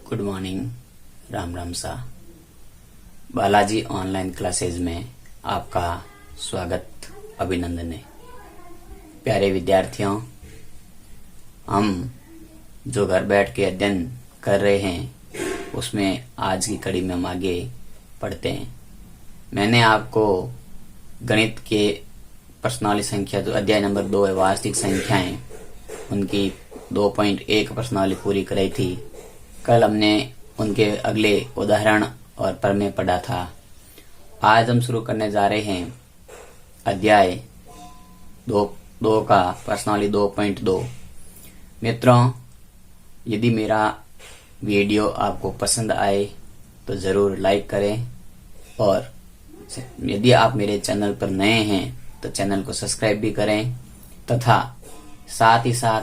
Good morning, Ram Ram सा। Balaji online classes में आपका स्वागत, अभिनंदन है। प्यारे विद्यार्थियों, हम जो घर बैठ के अध्ययन कर रहे हैं उसमें आज की कड़ी में हम आगे पढ़ते हैं। मैंने आपको गणित के प्रश्नावली संख्या जो अध्याय नंबर 2 है, वास्तविक संख्याएं, उनकी 2.1 प्रश्नावली पूरी कराई थी। कल हमने उनके अगले उदाहरण और प्रमेय पढ़ा था। आज हम शुरू करने जा रहे हैं अध्याय 2 का प्रश्नावली 2.2। मित्रों, यदि मेरा वीडियो आपको पसंद आए तो जरूर लाइक करें, और यदि आप मेरे चैनल पर नए हैं तो चैनल को सब्सक्राइब भी करें, तथा साथ ही साथ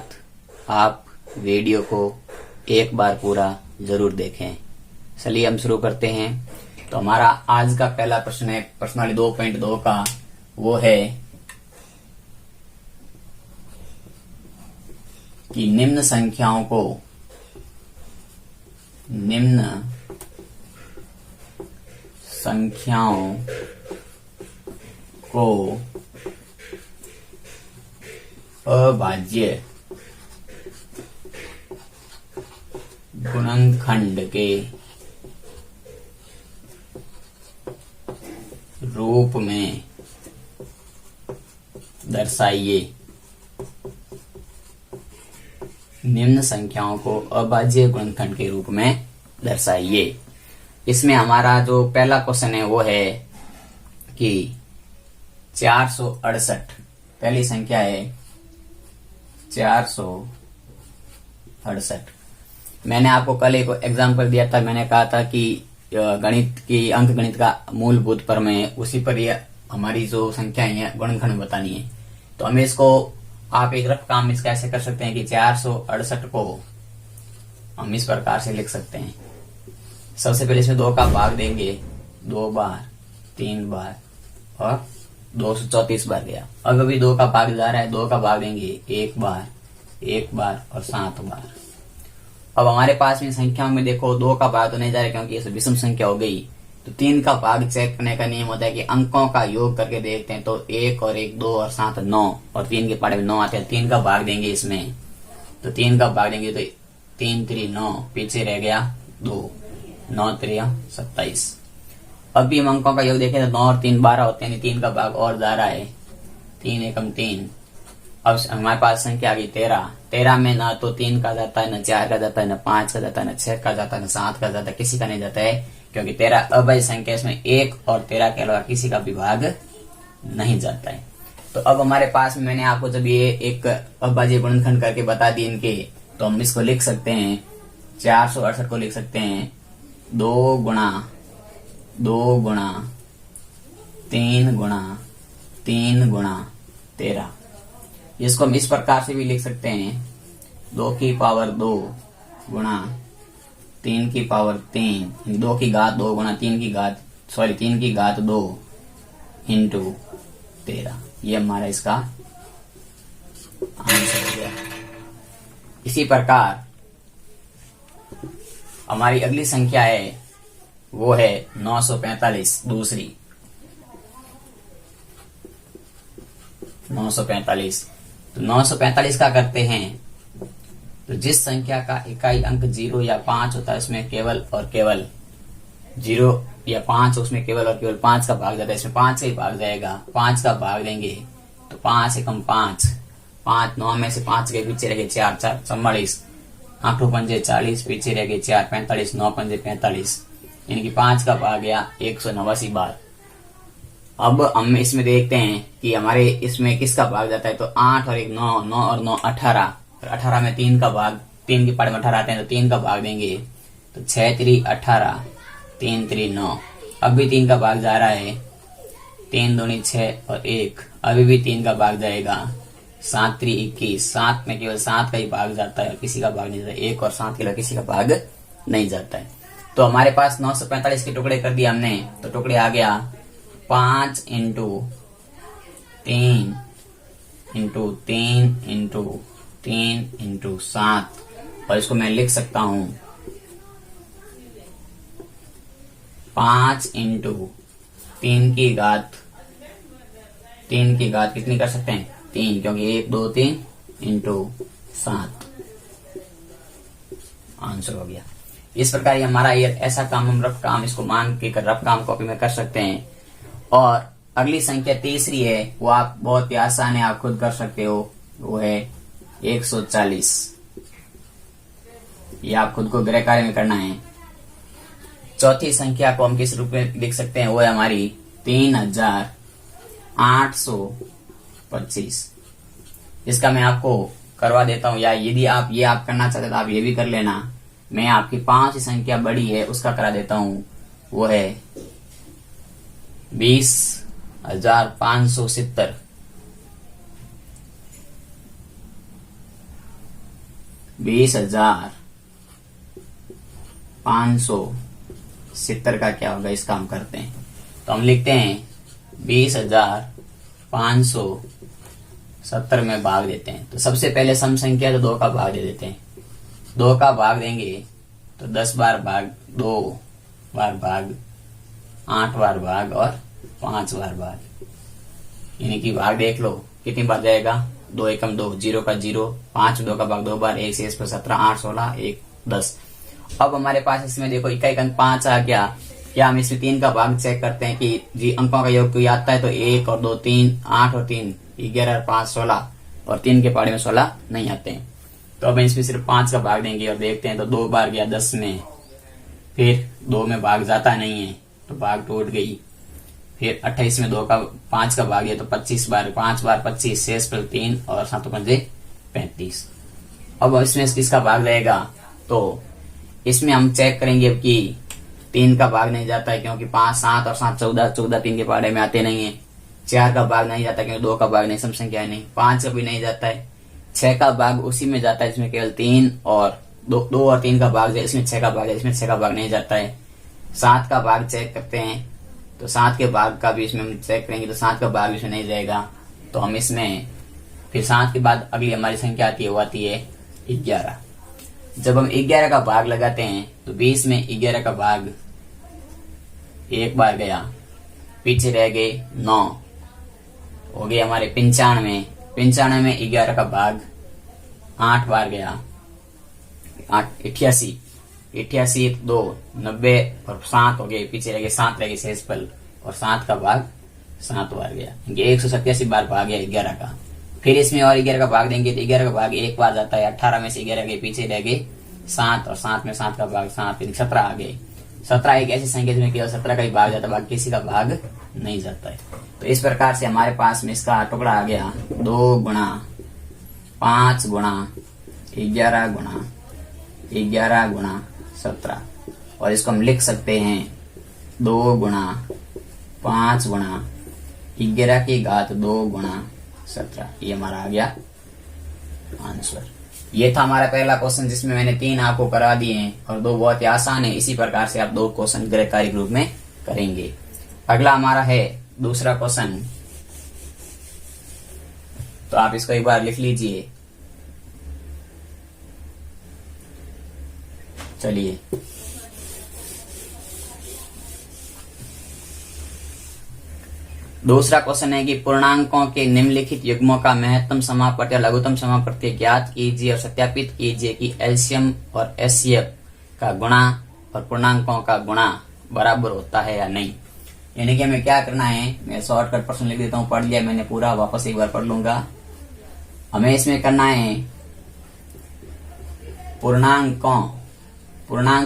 आप वीडियो को एक बार पूरा जरूर देखें। चलिए हम शुरू करते हैं। तो हमारा आज का पहला प्रश्न है प्रश्नावली 2.2 का, वो है कि निम्न संख्याओं को अभाज्य गुणनखंड के रूप में दर्शाइए। निम्न संख्याओं को अभाज्य गुणनखंड के रूप में दर्शाइए। इसमें हमारा जो पहला क्वेश्चन है वो है कि 468, पहली संख्या है 468। मैंने आपको कल एक एग्जाम्पल दिया था। मैंने कहा था कि गणित की अंकगणित का मूलभूत प्रमेय है, उसी पर ये हमारी जो संख्याएं हैं गुणनखंड में बतानी है। तो हमें इसको आप एक रफ काम इसका ऐसे कर सकते हैं कि 468 को हम इस प्रकार से लिख सकते हैं। सबसे पहले इसमें 2 का भाग देंगे, 2 बार, 3 बार और 234 बार गया। अब अभी 2 का भाग जा रहा है, 2 का भाग देंगे 1 बार, 1 बार और 7 बार। अब हमारे पास में संख्याओं में देखो 2 का भाग तो नहीं जा रहा क्योंकि ये विषम संख्या हो गई। तो 3 का भाग चेक करने का नियम होता है कि अंकों का योग करके देखते हैं। तो 1 और 1 2 और 7 9 और 3 के पाड़े में 9 आते हैं। 3 का भाग देंगे इसमें, तो 3 का भाग देंगे तो 3 3 9, पीछे रह गया 2, 9 3 27। अब भी हम अंकों का योग देखें तो 9 और 3 12 होते हैं। 3 का भाग और जा रहा है, 3 एकम 3। अब हमारे पास संख्या आ गई 13। 13 में ना तो 3 का जाता है, न 4 का जाता है, न 5 का जाता है, न 6 का जाता है, न 7 का जाता है, किसी का नहीं जाता है, क्योंकि 13 अभाज्य संख्या, इसमें 1 और 13 के अलावा किसी का भी भाग नहीं जाता है। तो अब हमारे पास में मैंने आपको जब ये एक अभाज्य गुणनखंड करके बता दी इनके, तो हम इसको लिख सकते हैं, 468 को लिख सकते हैं 2 गुणा 3 गुणा 3 गुणा 13। इसको हम इस प्रकार से भी लिख सकते हैं, 2 की पावर 2 गुणा 3 की पावर 3, 2 की घात 2 गुणा 3 की घात 2 इंटू 13। ये हमारा इसका आंसर हो गया। इसी प्रकार हमारी अगली संख्या है वो है 945, दूसरी 945। तो 945 का करते हैं, तो जिस संख्या का इकाई अंक 0 या 5 होता है उसमें केवल और केवल 0 या 5, उसमें केवल और केवल 5 का भाग जाता है। इसमें 5 का ही भाग जाएगा, 5 का भाग देंगे तो 5 एकम 5, 5 9 में से 5 के पीछे रह गए 4 4 44, 8 पंजे 40, पीछे रह गए 4 45, 9 पंजे 45, इनकी 5 का भाग गया 189 बार। अब हम इसमें देखते हैं कि हमारे इसमें किसका भाग जाता है। तो 8 और 1 9, 9 और 9 18, और 18 में 3 का भाग, 3 की पाड़ में 18 आते हैं, तो 3 का भाग देंगे तो 6 3 18, 3 3 9। अब भी 3 का भाग जा रहा है, 3 दूनी 6 और 1, अभी भी 3 का भाग जाएगा, 7 3 21। 7 में केवल 7 का ही भाग जाता है, किसी का भाग नहीं जाता। 1 और 7 के लिए किसी का भाग नहीं जाता है। तो हमारे पास 945 के टुकड़े कर दिए हमने, तो टुकड़े आ गया 5 इंटू 3 इंटू 3 इंटू 3 इंटू 7, और इसको मैं लिख सकता हूं 5 इंटू 3 की घात कितनी कर सकते हैं? 3, क्योंकि 1 2 3 इंटू 7 आंसर हो गया। इस प्रकार ये हमारा ये ऐसा काम, हम रफ काम इसको मान के रफ काम कॉपी में कर सकते हैं। और अगली संख्या तीसरी है, वो आप बहुत ही आसान है, आप खुद कर सकते हो, वो है 140। ये आप खुद को गृह कार्य में करना है। चौथी संख्या को हम किस रूप में लिख सकते हैं? वो है हमारी 3825। इसका मैं आपको करवा देता हूं, या यदि आप ये आप करना चाहते तो आप ये भी कर लेना। मैं आपकी 5 संख्या बड़ी है उसका करा देता हूं, वो है 20,570। 20,570 का क्या होगा, इसका हम करते हैं। तो हम लिखते हैं 20,570 में भाग देते हैं। तो सबसे पहले सम संख्या तो 2 का भाग दे देते हैं। 2 का भाग देंगे तो 10 बार भाग, 2 बार भाग, 8 बार भाग और 5 बार भाग, यानी कि भाग देख लो कितनी बार जाएगा? 2 एकम 2, 0 का 0, 5 2 का भाग 2 बार, 1 से 17, 8 16, 1 10। अब हमारे पास इसमें देखो इकाई अंक 5 आ गया। क्या हम इसमें 3 का भाग चेक करते हैं कि जी अंकों का योग कोई आता है? तो 1 और 2 3, 8 और 3 11 और 5 16, और 3 के पहाड़े में 16 नहीं आते हैं। तो अब इसमें सिर्फ 5 का भाग देंगे और देखते हैं। तो 2 बार गया 10 में, फिर 2 में भाग जाता नहीं है तो भाग टूट गई। फिर 28 में 5 का भाग दिया तो 25 बार, 5 बार 25, शेष पर 3 और 7 पंजे 35। अब इसमें किसका भाग रहेगा? तो इसमें हम चेक करेंगे कि 3 का भाग नहीं जाता है, क्योंकि 5 7 और 7 14, 14 3 के पहाड़े में आते नहीं है। 4 का भाग नहीं जाता क्योंकि 2 का भाग नहीं, सम संख्या है नहीं। 5 का भी नहीं जाता है। 6 का भाग उसी में जाता है, इसमें केवल 3 और 2 और 3 का भाग, इसमें 6 का भाग है, इसमें 6 का भाग नहीं जाता है। 7 का भाग चेक करते हैं तो 7 के भाग का भी इसमें हम चेक करेंगे तो 7 का भाग इसमें नहीं जाएगा। तो हम इसमें फिर 7 के बाद अगली हमारी संख्या आती है, वो आती है 11। जब हम 11 का भाग लगाते हैं तो 20 में 11 का भाग 1 बार गया, पीछे रह गए 9, हो गए हमारे 95। 95 में 11 का भाग 8 बार गया, 88, 88 2 90 और 7 हो गए, पीछे रह गए 7 रह गए शेष पल, और 7 का भाग 7 बार गया, 187 बार भाग गया 11 का। फिर इसमें और 11 का भाग देंगे तो 11 का भाग 1 बार जाता है। 18 में से 11 गए, पीछे रह गए 7 और 7 में 7 का भाग 7, 17 आ गए। 17 एक ऐसी संख्या जिसमें केवल 17 का ही भाग जाता है, बाकी किसी का भाग नहीं जाता है। तो इस प्रकार से हमारे पास में इसका टुकड़ा आ गया 2 गुणा 5 गुणा 11 गुणा 11 गुणा 17, और इसको हम लिख सकते हैं 2 गुणा 5 गुणा 11 की घात 2 गुणा 17। ये हमारा आ गया आंसर। ये था हमारा पहला क्वेश्चन, जिसमें मैंने 3 आपको करा दिए हैं और 2 बहुत ही आसान है। इसी प्रकार से आप 2 क्वेश्चन गृह कार्य ग्रुप में करेंगे। अगला हमारा है दूसरा क्वेश्चन, तो आप इसको एक बार लिख लीजिए। चलिए, दूसरा क्वेश्चन है कि पूर्णांकों के निम्नलिखित युग्मों का महत्तम समापवर्ती या लघुत्तम समापवर्ती ज्ञात कीजिए और सत्यापित कीजिए कि एलसीएम और एचसीएफ का गुणा और पूर्णांकों का गुणा बराबर होता है या नहीं। यानी कि हमें क्या करना है, मैं शॉर्टकट प्रश्न लिख देता हूं, पढ़ लिया मैंने पूरा, वापस एक बार पढ़ लूंगा। हमें इसमें करना है पूर्णांक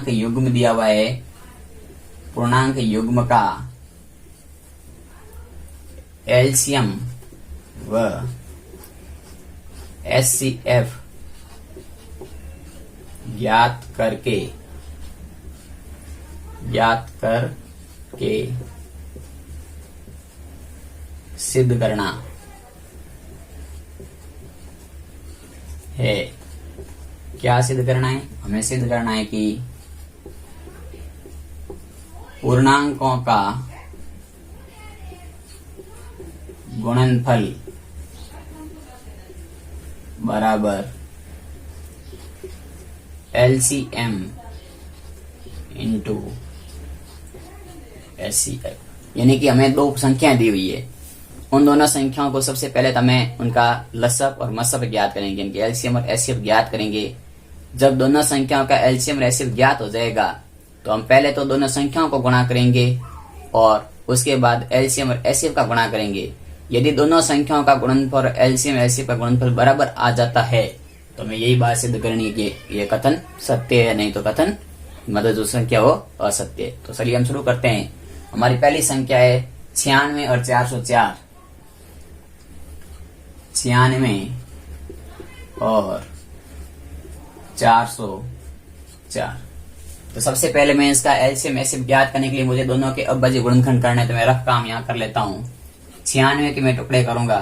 युग्म दिया हुआ है, पूर्णांक युग्म का एलसीएम व एचसीएफ ज्ञात करके सिद्ध करना है। क्या सिद्ध करना है? हमें सिद्ध करना है कि पूर्णांकों का गुणनफल बराबर एलसीएम इंटू HCF, यानी कि हमें दो संख्याएं दी हुई है। उन दोनों संख्याओं को सबसे पहले तो हमें उनका लसअप और मसअप ज्ञात करेंगे, इनके एलसीएम और एचसीएफ ज्ञात करेंगे। जब दोनों संख्याओं का एलसीएम और एचसीएफ ज्ञात हो जाएगा तो हम पहले तो दोनों संख्याओं को गुणा करेंगे और उसके बाद एलसीएम और एचसीएफ का गुणा करेंगे। यदि दोनों संख्याओं का गुणनफल और एलसीएम एचसीएफ का गुणनफल बराबर आ जाता है तो हमें यही बात सिद्ध करनी है कि ये कथन सत्य है, नहीं तो कथन मतलब जो संख्या वो असत्य है। तो चलिए हम शुरू करते हैं। हमारी पहली संख्या है 96 और 404। 96 और 404। तो सबसे पहले मैं इसका एलसीएम एचसीएफ ज्ञात करने के लिए मुझे दोनों के अविभाज्य गुणनखंड करना है, तो मैं रफ काम यहाँ कर लेता हूँ। 96 के मैं टुकड़े करूंगा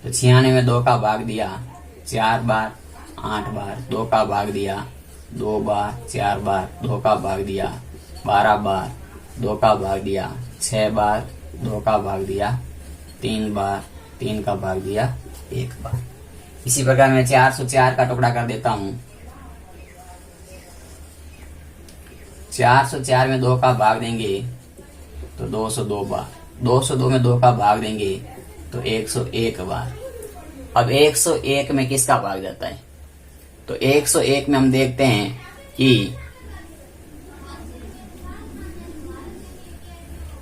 तो 96 में 2 का भाग दिया 4 बार, 8 बार 2 का भाग दिया 2 बार, 4 बार 2 का भाग दिया 12 बार 2 का भाग दिया 6 बार 2 का भाग दिया 3 बार 3 का भाग दिया 1 बार। इसी प्रकार मैं 404 का टुकड़ा कर देता हूँ। 404 में 2 का भाग देंगे तो 202 बार, 202 में 2 का भाग देंगे तो 101 बार। अब 101 में किसका भाग जाता है? तो 101 में हम देखते हैं कि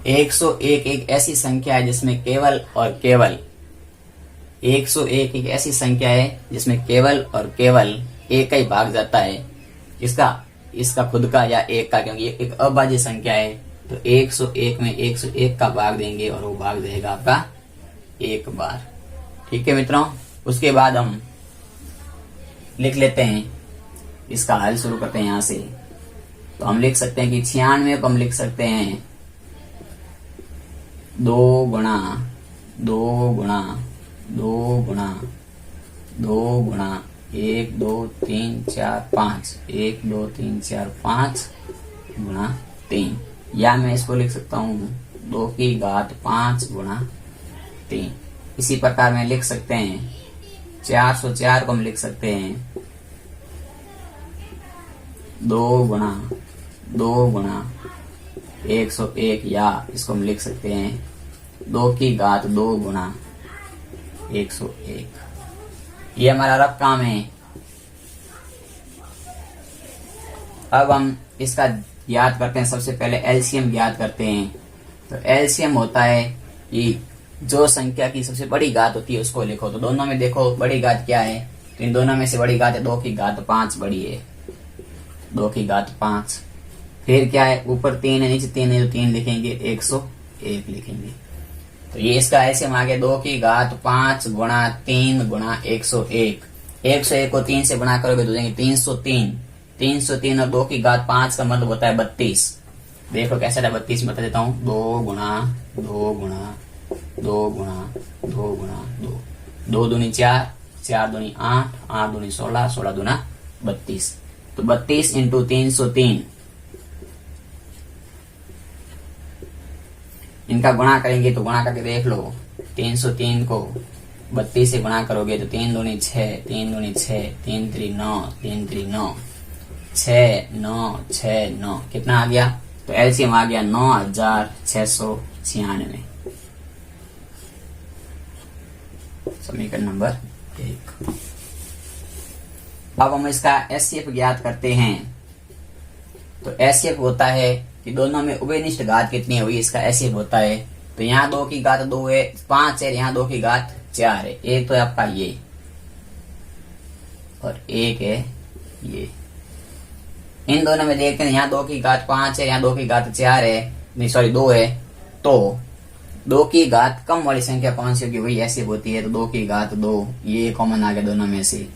101 एक ऐसी संख्या है जिसमें केवल और केवल 101 एक ऐसी संख्या है जिसमें केवल और केवल एक का ही भाग जाता है, इसका खुद का या एक का, क्योंकि एक अभाज्य संख्या है। तो 101 में 101 का भाग देंगे और वो भाग देगा आपका 1 बार। ठीक है मित्रों, उसके बाद हम लिख लेते हैं, इसका हल शुरू करते हैं यहां से। तो हम लिख सकते हैं कि 96 को हम लिख सकते हैं 2 गुणा 2 गुणा 2 गुणा 2 गुणा 1 2 3 4 5 1 2 3 4 5 गुणा 3, या मैं इसको लिख सकता हूँ 2 की घात 5 गुणा 3। इसी प्रकार में लिख सकते हैं 404 को हम लिख सकते हैं 2 गुणा 101, या इसको हम लिख सकते हैं 2 की घात 2 गुणा 101। ये हमारा रफ काम है। अब हम इसका ज्ञात करते हैं। सबसे पहले एलसीएम ज्ञात करते हैं। तो एलसीएम होता है कि जो संख्या की सबसे बड़ी घात होती है उसको लिखो। तो दोनों में देखो बड़ी घात क्या है, तो इन दोनों में से बड़ी घात है 2 की घात 5 बड़ी है, 2 की घात 5। फिर क्या है, ऊपर 3 है नीचे 3 है, तो 3 लिखेंगे, 101 लिखेंगे। तो ये इसका ऐसे हम आगे 2 की घात 5 गुणा 3 गुणा 101। 101 को 3 से गुणा करोगे तो देंगे 303। 303 और 2 की घात 5 का मतलब होता है 32। देखो कैसा था, 32 बता देता हूँ। 2 गुणा 2 गुणा 2 गुणा 2 गुणा 2, 2 दूनी 4, 4 दूनी 8, 8 दूनी 16, 16 दूना 32। तो 32 इंटू 303, इनका गुणा करेंगे तो गुणा करके देख लो। 303 को 32 से गुणा करोगे तो 3 दूनी 6, 3 दूनी 6, 3 3 9, 3 3 9, 6 9 6 9, कितना आ गया? तो एलसीएम आ गया 9696। समीकरण नंबर 1। अब हम इसका एचसीएफ ज्ञात करते हैं। तो एचसीएफ होता है कि दोनों में उभयनिष्ठ घात कितनी हुई, इसका एचसीएफ होता है। तो यहाँ 2 की घात 2 है, 5 है, यहाँ 2 की घात 4 है। एक तो है आपका ये और एक है ये। इन दोनों में देखते हैं, यहाँ 2 की घात 5 है, यहाँ 2 की घात 4 है, नहीं सॉरी 2 है। तो 2 की घात कम वाली संख्या कौन सी होगी, वही एचसीएफ होती है। तो 2 की घात 2, ये कॉमन आ गया दोनों में से।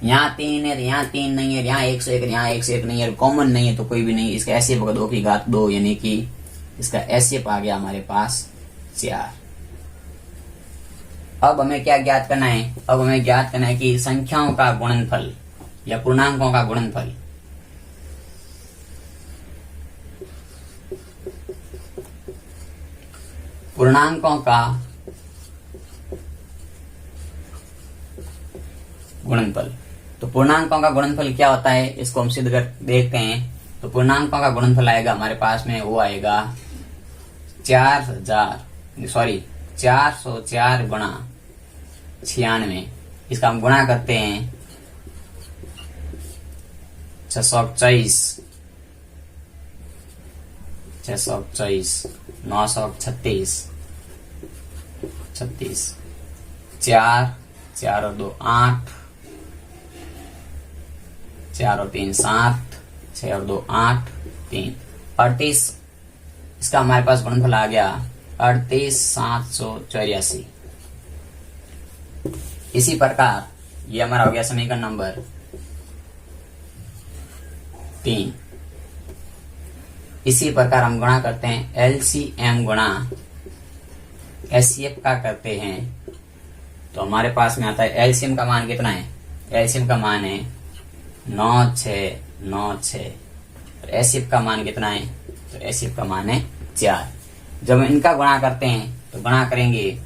यहाँ 3 है, यहाँ 3 नहीं है, यहाँ 101 है, यहाँ 101 नहीं है, कॉमन नहीं है तो कोई भी नहीं। इसका एचसीएफ होगा 2 की घात 2, यानी कि इसका एचसीएफ आ गया हमारे पास 4। अब हमें क्या ज्ञात करना है? अब हमें ज्ञात करना है कि संख्याओं का गुणनफल या पूर्णांकों का गुणनफल। पूर्णांकों का गुणनफल। तो पूर्णांकों का गुणनफल क्या होता है, इसको हम सिद्ध कर देखते हैं। तो पूर्णांकों का गुणनफल आएगा हमारे पास में, वो आएगा 404 गुणा 96, इसका हम गुणा करते हैं 624, 936, 4, 4 और 2 8, 4 और 3 7, 6 और 2 8, 3 38, इसका हमारे पास गुणनफल आ गया 38,784। इसी प्रकार ये हमारा हो गया समीकरण नंबर 3। इसी प्रकार हम गुणा करते हैं एलसीएम गुणा एचसीएफ का करते हैं, तो हमारे पास में आता है एलसीएम का मान कितना है, एलसीएम का मान है 9696, और एचसीएफ का मान कितना है, तो एचसीएफ का मान है 4। जब इनका गुणा करते हैं तो गुणा करेंगे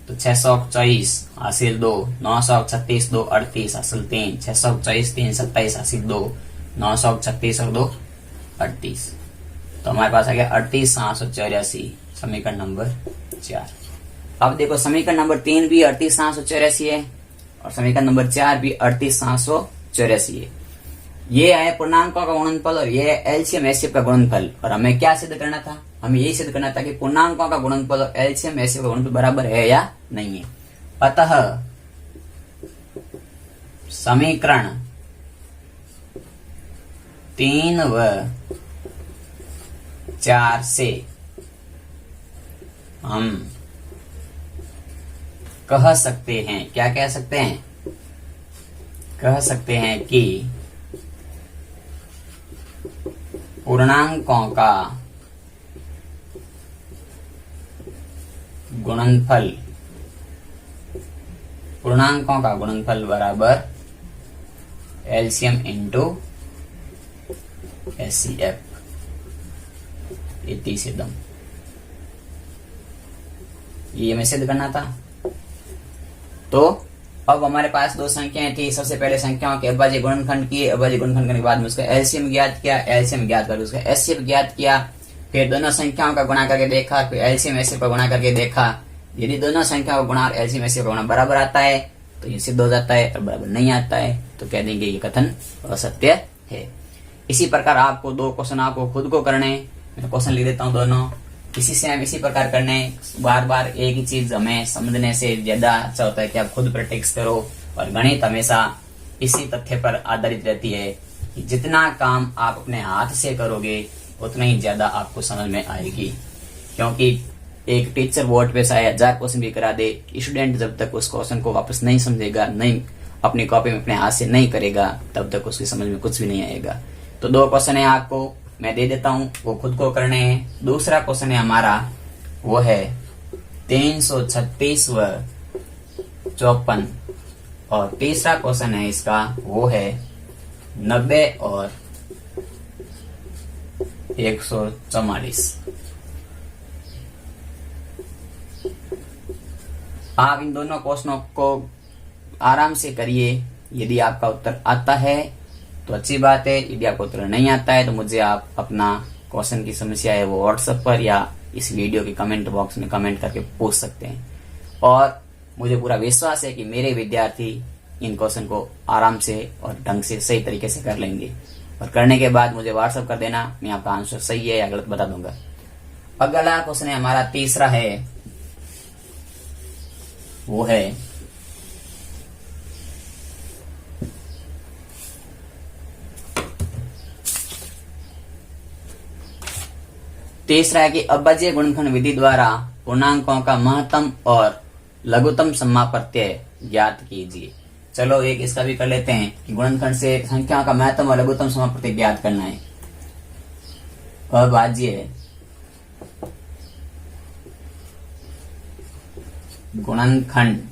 तो 624 हासिल 2, 936 2 38 हासिल 3, 624 3 27 हासिल 2, 936 और 2 38, तो हमारे पास आ गया 38,784 समीकरण नंबर 4। अब देखो समीकरण नंबर 3 भी 38,784 है और समीकरण नंबर 4 भी 38,784 है। ये है पूर्णांकों का गुणनफल और ये है एलसीएम एचसीएफ का गुणनफल। और हमें क्या सिद्ध करना था, हमें यही सिद्ध करना था कि पूर्णांकों का गुणनफल और एलसीएम एचसीएफ का गुणनफल बराबर है या नहीं है। अतः समीकरण 3 व 4 से हम कह सकते हैं, क्या कह सकते हैं, कह सकते हैं कि पूर्णांकों का गुणनफल, पूर्णांकों का गुणनफल बराबर एलसीएम इंटू एचसीएफ, इतनी से दम, ये हमें सिद्ध करना था। तो अब हमारे पास दो संख्याएं थी, सबसे पहले संख्याओं के अभाज्य गुणनखंड किए, अभाज्य गुणनखंड करने के बाद में उसका एलसीएम ज्ञात किया, एलसीएम ज्ञात करके उसका एचसीएफ ज्ञात किया, फिर दोनों संख्याओं का गुणा करके देखा, फिर एलसीएम एचसीएफ का गुणा करके देखा। यदि दोनों संख्याओं का गुणा और एलसीएम एचसीएफ का गुणा बराबर आता है तो ये सिद्ध हो जाता है, और बराबर नहीं आता है तो कह देंगे ये कथन असत्य है। इसी प्रकार आपको दो क्वेश्चन आपको खुद को करने, मैं क्वेश्चन लिख देता हूँ दोनों, इसी से हम इसी प्रकार करने, बार बार एक ही चीज हमें समझने से ज्यादा अच्छा होता है कि आप खुद प्रैक्टिस करो। और गणित हमेशा इसी तथ्य पर आधारित रहती है कि जितना काम आप अपने हाथ से करोगे उतना ही ज्यादा आपको समझ में आएगी। क्योंकि एक टीचर बोर्ड पे चाहे 1000 क्वेश्चन भी करा दे, स्टूडेंट जब तक उस क्वेश्चन को वापस नहीं समझेगा, नहीं अपनी कॉपी में अपने हाथ से नहीं करेगा, तब तक उसकी समझ में कुछ भी नहीं आएगा। तो दो क्वेश्चन है आपको मैं दे देता हूं, वो खुद को करने हैं। दूसरा क्वेश्चन है हमारा वो है 336 व 54, और तीसरा क्वेश्चन है इसका वो है 90 और 144। आप इन दोनों क्वेश्चनों को आराम से करिए। यदि आपका उत्तर आता है तो अच्छी बात है, यदि आपको उत्तर नहीं आता है तो मुझे आप अपना क्वेश्चन की समस्या है वो व्हाट्सएप पर या इस वीडियो के कमेंट बॉक्स में कमेंट करके पूछ सकते हैं। और मुझे पूरा विश्वास है कि मेरे विद्यार्थी इन क्वेश्चन को आराम से और ढंग से सही तरीके से कर लेंगे, और करने के बाद मुझे व्हाट्सएप कर देना, मैं आपका आंसर सही है या गलत बता दूंगा। अगला क्वेश्चन है हमारा तीसरा है, वो है तीसरा है कि अभाज्य गुणनखंड विधि द्वारा पूर्णांकों का महत्तम और लघुत्तम समाप्रत्यय ज्ञात कीजिए। चलो एक इसका भी कर लेते हैं कि गुणनखंड से संख्याओं का महत्तम और लघुत्तम समाप्रत्यय ज्ञात करना है। अभाज्य गुणनखंड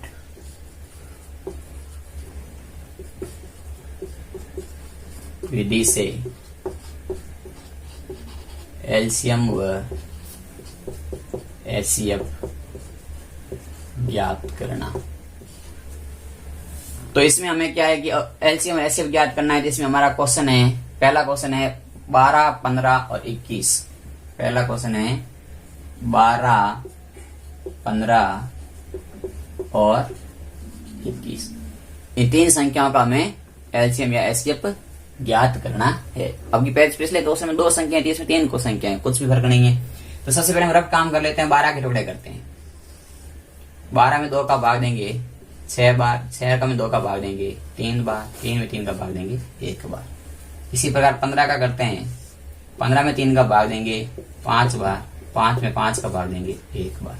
विधि से एलसीएम व एचसीएफ ज्ञात करना। तो इसमें हमें क्या है कि एलसीएम और एचसीएफ ज्ञात करना है। जिसमें हमारा क्वेश्चन है, पहला क्वेश्चन है 12, 15 और 21। पहला क्वेश्चन है 12, 15 और 21। इन 3 संख्याओं का हमें एलसीएम या एचसीएफ ज्ञात करना है। अब की पिछले क्वेश्चन में 2 संख्याएं थी, इसमें 3 को संख्याएं, कुछ भी फर्क नहीं है। तो सबसे पहले हम रफ काम कर लेते हैं, 12 के टुकड़े करते हैं। 12 में 2 का भाग देंगे 6 बार, 6 का में 2 का भाग देंगे 3 बार, 3 में 3 का भाग देंगे 1 बार। इसी प्रकार 15 का करते हैं, 15 में 3 का भाग देंगे 5 बार, 5 में 5 का भाग देंगे 1 बार।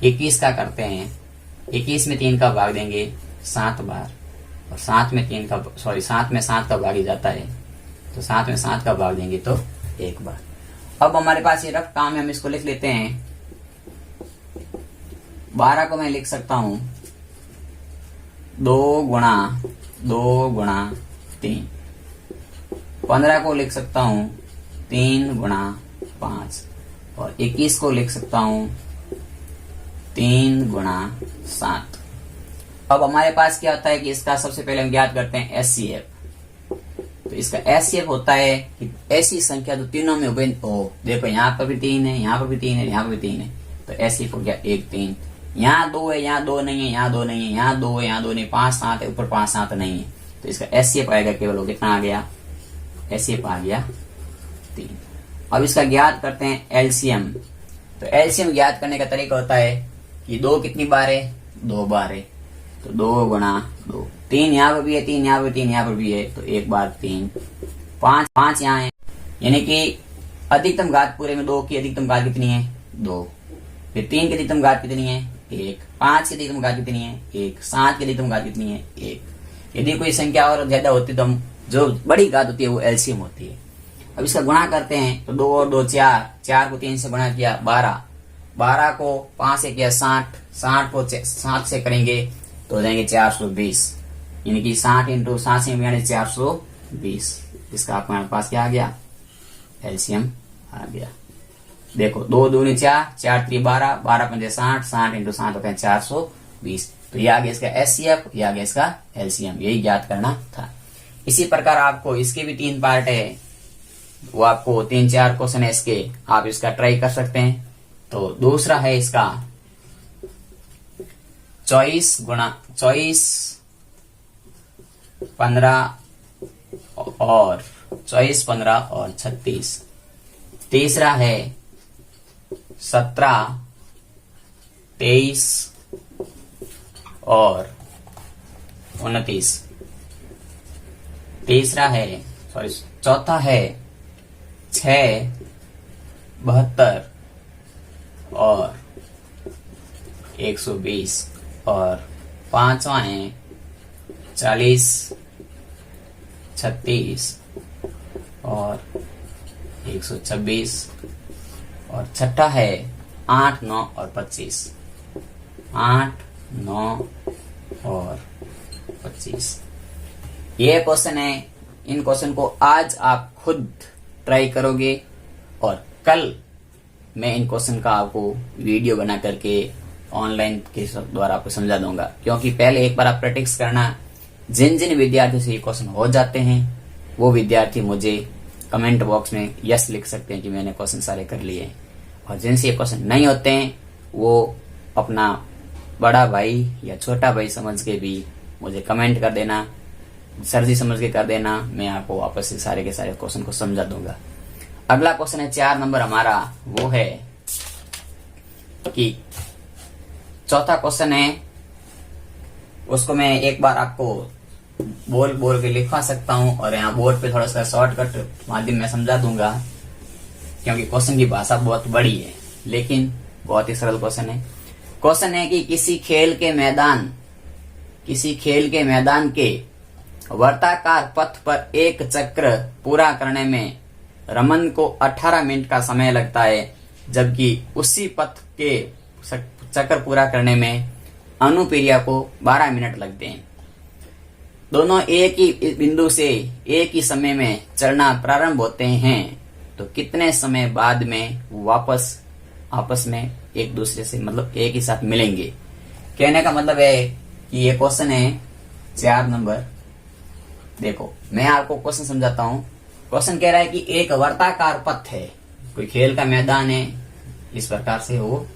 21 का करते हैं, 21 में 3 का भाग देंगे 7 बार, और 7 में 7 का भाग ही जाता है, तो 7 में 7 का भाग देंगे तो 1 बार। अब हमारे पास ये रफ काम है, हम इसको लिख लेते हैं। 12 को मैं लिख सकता हूं 2 गुणा 2 गुणा 3। 15 को लिख सकता हूं 3 गुणा 5, और 21 को लिख सकता हूं 3 गुणा 7। अब हमारे पास क्या होता है कि इसका सबसे पहले हम ज्ञात करते हैं एचसीएफ। तो इसका एचसीएफ होता है कि ऐसी संख्या जो तीनों में उभय हो। देखो यहाँ पर भी 3 है, यहाँ पर भी 3 है, यहाँ पर भी 3 है, तो एचसीएफ हो गया 1 3। यहाँ 2 है, यहाँ 2 नहीं है, यहाँ 2 नहीं है, यहाँ 2 है, यहाँ 2 नहीं, 5 7 है, ऊपर 5 7 नहीं है, तो इसका एचसीएफ आएगा केवल वो कितना आ गया, एचसीएफ आ गया 3। अब इसका ज्ञात करते हैं एलसीएम। तो एलसीएम ज्ञात करने का तरीका होता है कि 2 कितनी बार है, 2 बार है, तो 2 गुणा 2। 3 यहाँ पर भी है, 3 यहाँ पर, 3 यहाँ पर भी है, तो 1 बार 3। 5 यहाँ है, यानी कि अधिकतम घात पूरे में 2 की अधिकतम घात कितनी है, 2। फिर 3 की अधिकतम घात कितनी है, 1। 5 की अधिकतम घात कितनी है, 1। 7 की अधिकतम घात कितनी है, 1। यदि कोई संख्या और ज्यादा होती तो हम जो बड़ी घात होती है वो एलसीएम होती है। अब इसका गुणा करते हैं, तो 2 और 2 4, 4 को 3 से गुणा किया 12, 12 को 5 से किया 60, 60 को 7 से करेंगे तो हो जाएंगे 420, यानी कि 60 इंटू 7 से यानी 420। इसका आपके पास क्या आ गया, एलसीएम आ गया। देखो 2 दूनी 4, 4 3 12, 12 पंजे 60, 60 इंटू 7 होते हैं 420। तो ये आ गया इसका एचसीएफ, ये आ गया इसका एलसीएम, यही ज्ञात करना था। इसी प्रकार आपको इसके भी 3 पार्ट है, वो आपको 3-4 क्वेश्चन है इसके, आप इसका ट्राई कर सकते हैं। तो दूसरा है इसका 24 24 15 और 24 15 और 36। तीसरा है 17 23 और 29। चौथा है 6 72 और 120, और 5वां है 40 36 और 126, और छठा है 8 9 और 25, 8 9 और 25। ये क्वेश्चन है, इन क्वेश्चन को आज आप खुद ट्राई करोगे और कल मैं इन क्वेश्चन का आपको वीडियो बना करके ऑनलाइन के द्वारा आपको समझा दूंगा। क्योंकि पहले एक बार आप प्रैक्टिस करना, जिन जिन विद्यार्थियों से ये क्वेश्चन हो जाते हैं वो विद्यार्थी मुझे कमेंट बॉक्स में यस लिख सकते हैं कि मैंने क्वेश्चन सारे कर लिए, और जिनसे ये क्वेश्चन नहीं होते हैं वो अपना बड़ा भाई या छोटा भाई समझ के भी मुझे कमेंट कर देना, सर जी समझ के कर देना, मैं आपको वापस से सारे के सारे क्वेश्चन को समझा दूंगा। अगला क्वेश्चन है 4 नंबर हमारा, वो है कि चौथा क्वेश्चन है, उसको मैं एक बार आपको बोल बोल के लिखवा सकता हूं और यहाँ बोर्ड पे थोड़ा सा शॉर्टकट माध्यम में समझा दूंगा, क्योंकि क्वेश्चन की भाषा बहुत बड़ी है लेकिन बहुत ही सरल क्वेश्चन है। क्वेश्चन है कि किसी खेल के मैदान के वर्ताकार पथ पर एक चक्र पूरा करने में रमन को 18 मिनट का समय लगता है, जबकि उसी पथ के चक्कर पूरा करने में अनुप्रिया को 12 मिनट लगते हैं। दोनों एक ही बिंदु से एक ही समय में चलना प्रारंभ होते हैं, तो कितने समय बाद में वापस आपस में एक दूसरे से मतलब एक ही साथ मिलेंगे। कहने का मतलब है कि ये क्वेश्चन है 4 नंबर। देखो मैं आपको क्वेश्चन समझाता हूं। क्वेश्चन कह रहा है कि एक वर्ताकार पथ है, कोई खेल का मैदान है, इस प्रकार से वो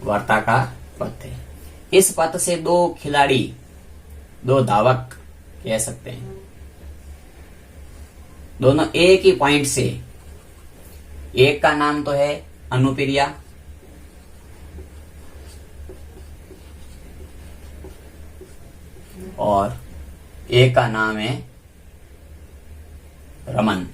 वर्ताकार पथ है। इस पथ से दो खिलाड़ी, दो धावक कह सकते हैं, दोनों एक ही पॉइंट से, एक का नाम तो है अनुप्रिया और एक का नाम है रमन।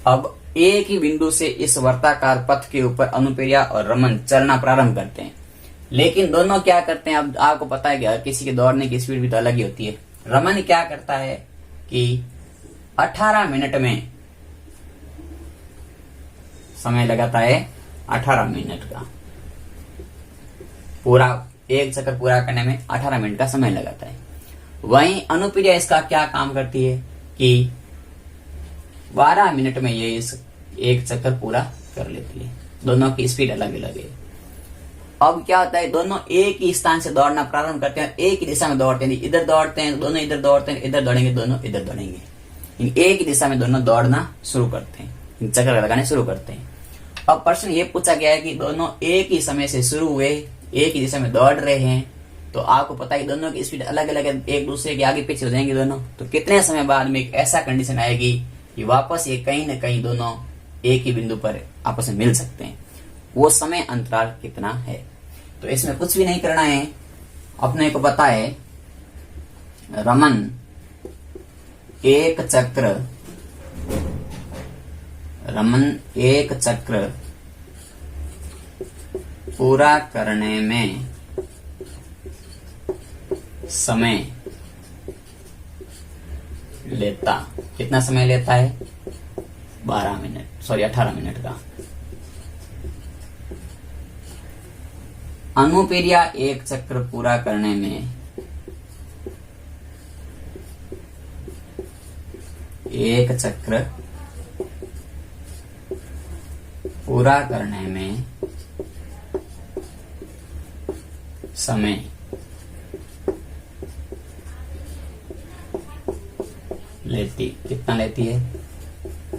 अब एक ही बिंदु से इस वर्ताकार पथ के ऊपर अनुप्रिया और रमन चलना प्रारंभ करते हैं, लेकिन दोनों क्या करते हैं, अब आपको पता है कि हर किसी के दौड़ने की स्पीड भी तो अलग ही होती है। रमन क्या करता है कि 18 मिनट में समय लगाता है, 18 मिनट का पूरा, एक चक्कर पूरा करने में 18 मिनट का समय लगाता है। वहीं अनुप्रिया इसका क्या काम करती है कि 12 मिनट में ये इस एक चक्कर पूरा कर लेती है। दोनों की स्पीड अलग अलग है। अब क्या होता है, दोनों एक ही स्थान से दौड़ना प्रारंभ करते हैं, एक ही दिशा में दौड़ते हैं। इधर दौड़ते हैं दोनों, इधर दौड़ते हैं, इधर दौड़ेंगे दोनों, इधर दौड़ेंगे। एक ही दिशा में दोनों दौड़ना शुरू करते हैं, चक्कर लगाने शुरू करते हैं। अब प्रश्न ये पूछा गया है कि दोनों एक ही समय से शुरू हुए, एक ही दिशा में दौड़ रहे हैं, तो आपको पता है दोनों की स्पीड अलग अलग है, एक दूसरे के आगे पीछे हो जाएंगे दोनों। तो कितने समय बाद में एक ऐसा कंडीशन आएगी कि वापस ये कहीं न कहीं दोनों एक ही बिंदु पर आपस में मिल सकते हैं, वो समय अंतराल कितना है। तो इसमें कुछ भी नहीं करना है, अपने को पता है रमन एक चक्र पूरा करने में समय लेता, कितना समय लेता है, 18 मिनट का। अनुप्रिया एक चक्र पूरा करने में समय लेती, कितना लेती है,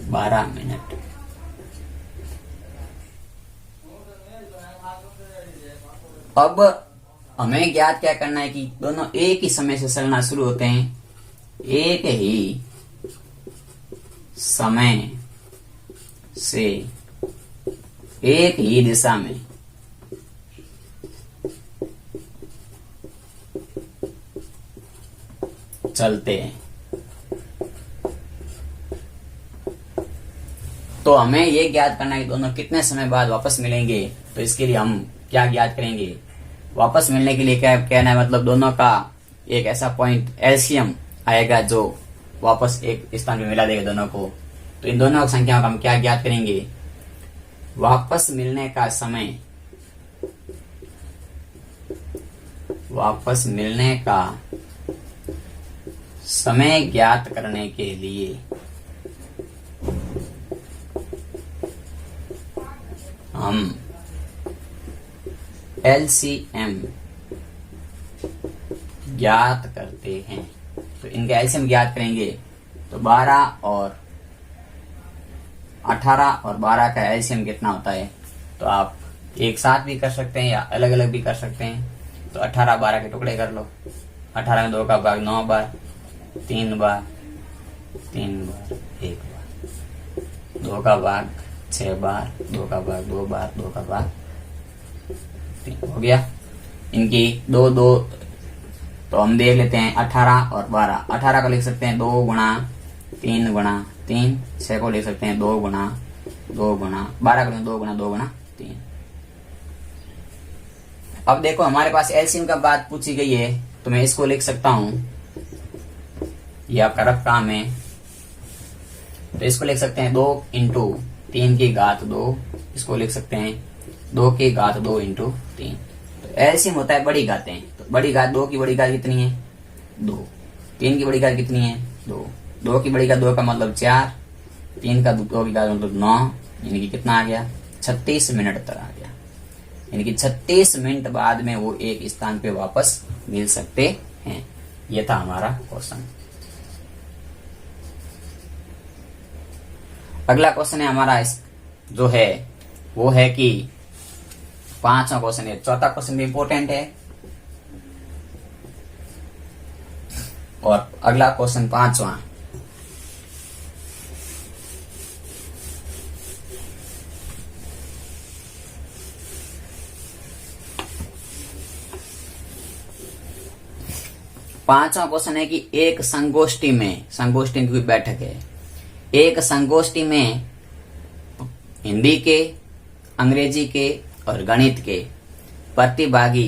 12 मिनट। अब हमें ज्ञात क्या करना है कि दोनों एक ही समय से चलना शुरू होते हैं, एक ही समय से एक ही दिशा में चलते हैं। तो हमें ये ज्ञात करना है कि दोनों कितने समय बाद वापस मिलेंगे। तो इसके लिए हम क्या ज्ञात करेंगे, वापस मिलने के लिए क्या कहना है, मतलब दोनों का एक ऐसा पॉइंट एलसीएम आएगा जो वापस एक स्थान पे मिला देगा दोनों को। तो इन दोनों संख्याओं का हम क्या ज्ञात करेंगे, वापस मिलने का समय ज्ञात करने के लिए हम एलसीएम ज्ञात करते हैं। तो इनका एलसीएम ज्ञात करेंगे तो 18 और 12 का एलसीएम कितना होता है, तो आप एक साथ भी कर सकते हैं या अलग अलग भी कर सकते हैं। तो 18 12 के टुकड़े कर लो, 18 में 2 का भाग 9 बार, 3 बार, 1 बार, 2 का भाग 6 बार, 2 का भाग 2 बार, 2 का भाग 3 हो गया। इनकी 2 2, तो हम देख लेते हैं 18 और 12। 18 को लिख सकते हैं 2 गुणा 3 गुणा 3, 6 को लिख सकते हैं 2 गुणा 2 गुणा 12 को 2 गुणा 2 गुणा 3। अब देखो हमारे पास एलसीएम का बात पूछी गई है, तो मैं इसको लिख सकता हूं, ये आपका रफ काम है। तो इसको लिख सकते हैं 2 इंटू 3 की घात 2, इसको लिख सकते हैं 2 की घात 2 इंटू 3। तो एलसीएम होता है बड़ी घातें। तो बड़ी घात 2 की बड़ी घात कितनी है, 2। 3 की बड़ी घात कितनी है, 2। 2 की बड़ी घात 2 का मतलब 4, 3 का 2 की घात मतलब 9, यानी कि कितना आ गया, 36 मिनट तक आ गया। यानी कि 36 मिनट बाद में वो एक स्थान पे वापस मिल सकते हैं। ये था हमारा क्वेश्चन। अगला क्वेश्चन है हमारा जो है वो है कि 5वां क्वेश्चन है। चौथा क्वेश्चन भी इंपॉर्टेंट है और अगला क्वेश्चन 5वां। पांचवा क्वेश्चन है कि एक संगोष्ठी में, संगोष्ठी की बैठक है, एक संगोष्ठी में हिंदी के, अंग्रेजी के और गणित के प्रतिभागी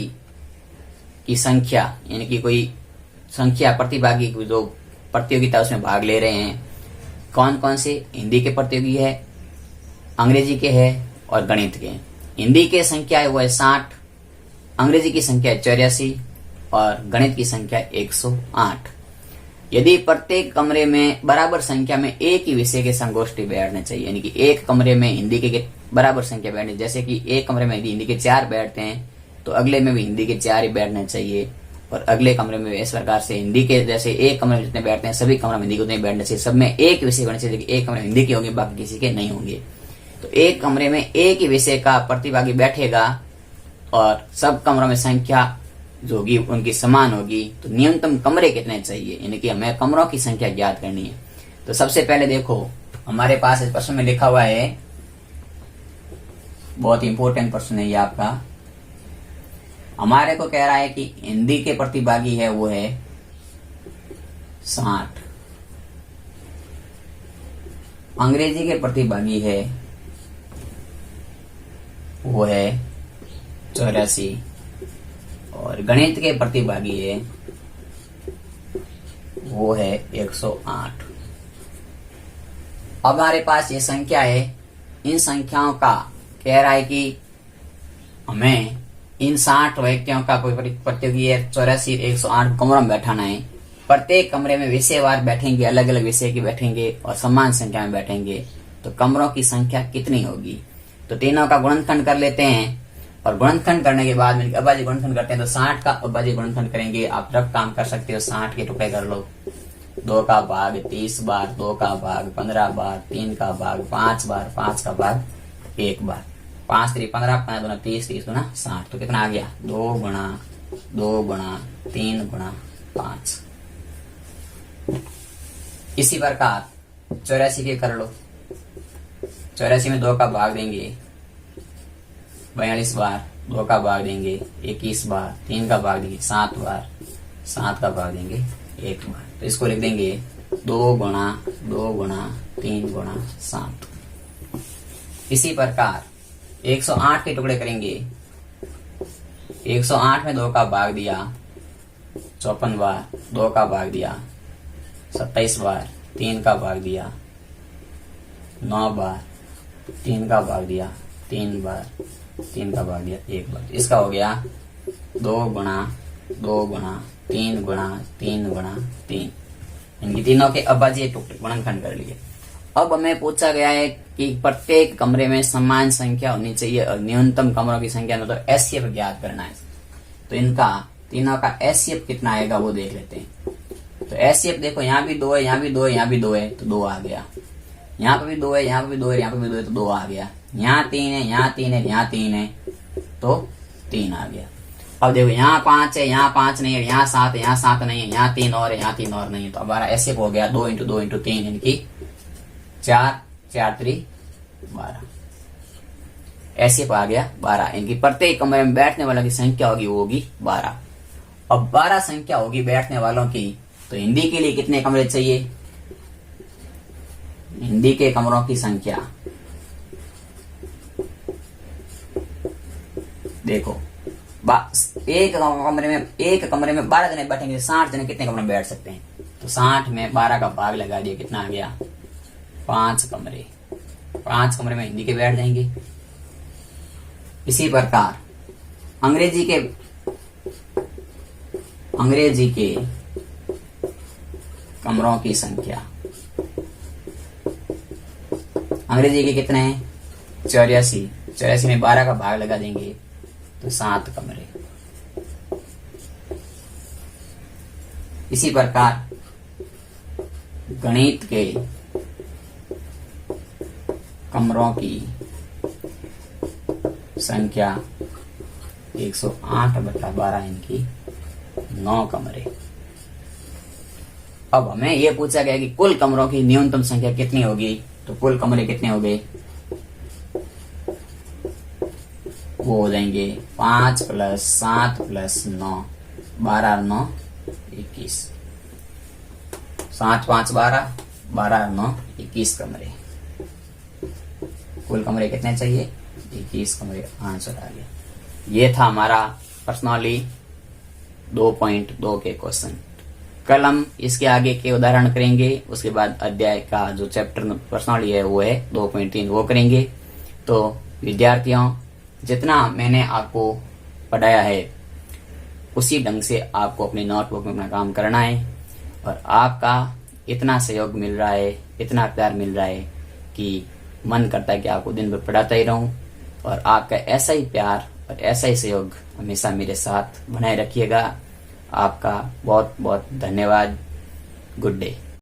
की संख्या, यानी कि कोई संख्या प्रतिभागी जो प्रतियोगिता उसमें भाग ले रहे हैं, कौन कौन से हिंदी के प्रतियोगी है, अंग्रेजी के है और गणित के। हिंदी के संख्या है वो है 60, अंग्रेजी की संख्या है 84 और गणित की संख्या 108। यदि प्रत्येक कमरे में बराबर संख्या में एक ही विषय के संगोष्ठी बैठने चाहिए, यानी कि एक कमरे में हिंदी के बराबर संख्या बैठनी, जैसे कि एक कमरे में हिंदी के 4 बैठते हैं तो अगले में भी हिंदी के 4 ही बैठने चाहिए और अगले कमरे में इस प्रकार से हिंदी के जैसे एक कमरे में जितने बैठते हैं सभी कमरे में हिंदी के उतने बैठने चाहिए। सब में एक विषय बैठने चाहिए, एक कमरे में हिंदी के होंगे बाकी किसी के नहीं होंगे। तो एक कमरे में एक ही विषय का प्रतिभागी बैठेगा और सब कमरों में संख्या जो होगी उनकी समान होगी। तो न्यूनतम कमरे कितने चाहिए, यानी कि हमें कमरों की संख्या ज्ञात करनी है। तो सबसे पहले देखो हमारे पास इस प्रश्न में लिखा हुआ है, बहुत इंपॉर्टेंट प्रश्न है ये आपका। हमारे को कह रहा है कि हिंदी के प्रतिभागी है वो है 60, अंग्रेजी के प्रतिभागी है वो है 84 और गणित के प्रतिभागी है वो है 108। अब हमारे पास ये संख्या है, इन संख्याओं का कह रहा है कि हमें इन 60 व्यक्तियों का कोई प्रतियोगी है 84 108 कमरों में बैठाना है। प्रत्येक कमरे में विषयवार बैठेंगे, अलग अलग विषय के बैठेंगे और समान संख्या में बैठेंगे। तो कमरों की संख्या कितनी होगी? तो तीनों का गुणनखंड कर लेते हैं और गुणनखंड करने के बाद में अब्बाजी गुणनखंड करते हैं तो 60 का अब्बाजी गुणनखंड करेंगे। आप रफ काम कर सकते हो, 60 के टुकड़े कर लो, 2 का भाग 30 बार, 2 का भाग 15 बार, 3 का भाग 5 बार, 5 का भाग 1 बार, 5 3 15, 5 गुना 30, 30 गुना 60। तो कितना आ गया? 2 गुणा 2 गुणा 3 गुणा 5। इसी प्रकार 84 के कर लो, 84 में 2 का भाग देंगे 42 बार, 2 का भाग देंगे 21 बार, 3 का भाग देंगे 7 बार, 7 का भाग देंगे 1 बार। तो इसको लिख देंगे 2 गुणा 2 गुणा 3 गुणा 7। इसी प्रकार 108 के टुकड़े करेंगे, 108 में 2 का भाग दिया 54 बार, 2 का भाग दिया 27 बार, 3 का भाग दिया 9 बार, 3 का भाग दिया 3 बार, 3 का भाग दिया 1 बार। इसका हो गया 2 गुणा 2 गुणा 3 गुणा 3 गुणा 3। इनकी तीनों के अब्बाजी टुकड़े गुणनखंड कर लिए। अब हमें पूछा गया है कि प्रत्येक कमरे में समान संख्या होनी चाहिए और न्यूनतम कमरों की संख्या मतलब एचसीएफ ज्ञात करना है। तो इनका तीनों का एचसीएफ कितना आएगा वो देख लेते हैं। तो एचसीएफ देखो, यहाँ भी 2 है, यहाँ भी 2 है, यहाँ भी 2 है तो 2 आ गया। यहाँ पे भी 2 है, यहाँ पे भी 2 है, यहाँ पे भी 2 है तो 2 आ गया। यहाँ 3 है, यहाँ 3 है, यहाँ 3 है तो 3 आ गया। अब देखो यहाँ 5 है, यहाँ 5 नहीं है, यहाँ 7 है, यहाँ 7 नहीं है, यहाँ 3 और है, यहाँ 3 और नहीं है। तो हमारा एचसीएफ हो गया 2 × 2 × 3 इनकी 4 4 3 12। एचसीएफ आ गया 12। इनकी प्रत्येक कमरे में बैठने वालों की संख्या होगी वो होगी 12। अब 12 संख्या होगी बैठने वालों की, तो हिंदी के लिए कितने कमरे चाहिए? हिंदी के कमरों की संख्या देखो, एक कमरे में 12 जने बैठेंगे, 60 जने कितने कमरे में बैठ सकते हैं? तो 60 में 12 का भाग लगा दिया, कितना आ गया? 5 कमरे। 5 कमरे में हिंदी के बैठ जाएंगे। इसी प्रकार अंग्रेजी के कमरों की संख्या, अंग्रेजी के कितने हैं? 84। 84 में 12 का भाग लगा देंगे तो 7 कमरे। इसी प्रकार गणित के कमरों की संख्या 108/12 इनकी 9 कमरे। अब हमें यह पूछा गया कि कुल कमरों की न्यूनतम संख्या कितनी होगी। तो कुल कमरे कितने हो गए, वो हो जाएंगे 5 + 7 + 9, 12 और 9 21, 7 5 12, 12 और 9 21 कमरे। कुल कमरे कितने चाहिए, 21 कमरे। आंसर आ गया। ये था हमारा पर्सनली 2.2 के क्वेश्चन। कल हम इसके आगे के उदाहरण करेंगे, उसके बाद अध्याय का जो चैप्टर पर्सनली है वो है 2.3 वो करेंगे। तो विद्यार्थियों, जितना मैंने आपको पढ़ाया है उसी ढंग से आपको अपनी नोटबुक में अपना काम करना है। और आपका इतना सहयोग मिल रहा है, इतना प्यार मिल रहा है कि मन करता है कि आपको दिन भर पढ़ाता ही रहूं। और आपका ऐसा ही प्यार और ऐसा ही सहयोग हमेशा मेरे साथ बनाए रखिएगा। आपका बहुत बहुत धन्यवाद। Good day.